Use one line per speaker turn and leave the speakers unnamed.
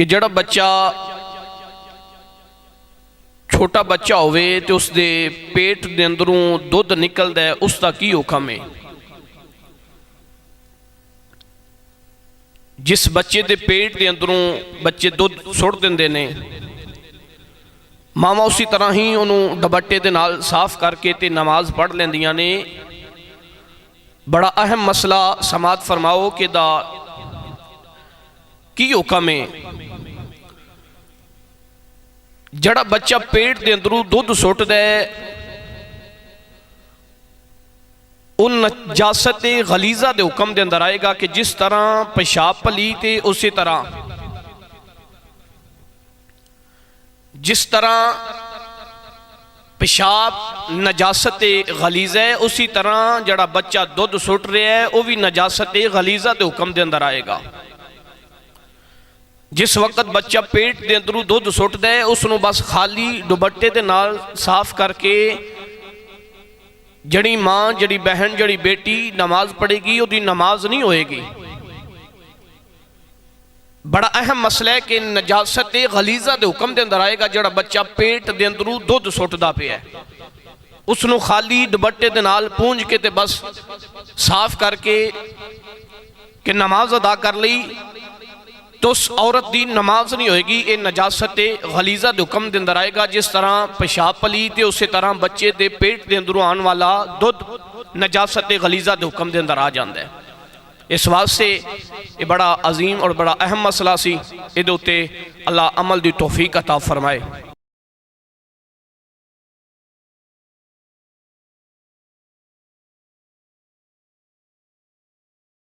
कि जिहड़ा बच्चा छोटा बच्चा होवे ते उसदे पेट दे अंदरों दुध निकलदा है, उसका की हुक्म है। जिस बच्चे दे पेट दे अंदरों बच्चे दुध सुट दिंदे ने, मावां उसी तरह ही उन्होंने दुपट्टे दे नाल साफ करके ते नमाज पढ़ लैंदियां ने। बड़ा अहम मसला समात फरमाओ कि दा की हुक्म है। जड़ा बच्चा पेट के अंदरों दुध सुटदा है, उन नजासत गलीजा के हुक्म के अंदर आएगा कि जिस तरह पेशाब पलीत है, उसी तरह जिस तरह पेशाब नजासत गलीजा है, उसी तरह जड़ा बच्चा दुध सुट रहा है वह भी नजासत गलीजा के हुक्म के अंदर आएगा। जिस वक्त बच्चा पेट के अंदरों दुध सुटदा है, उसनों बस खाली दुपट्टे के नाल साफ करके जड़ी माँ, जड़ी बहन, जड़ी बेटी नमाज पढ़ेगी, उसकी नमाज नहीं होएगी। बड़ा अहम मसला है कि नजासत गलीजा के हुक्म के अंदर आएगा। जड़ा बच्चा पेट के अंदरों दुध सुटदा पिया है, उसनों खाली दुपट्टे के नाल पूंज के ते बस साफ करके कि नमाज अदा कर ली, तो उस औरत की नमाज नहीं होएगी। ये नजासत गलीजा के हुक्म के अंदर आएगा। जिस तरह पेशाब पलीत है, उस तरह बच्चे के पेट के अंदरों आने वाला दुध नजासत गलीजा के हुक्म के अंदर आ जाता है। इस वास्ते ये बड़ा अजीम और बड़ा अहम मसला सी। इहदे उत्ते अल्लाह अमल की तौफीक अता फरमाए।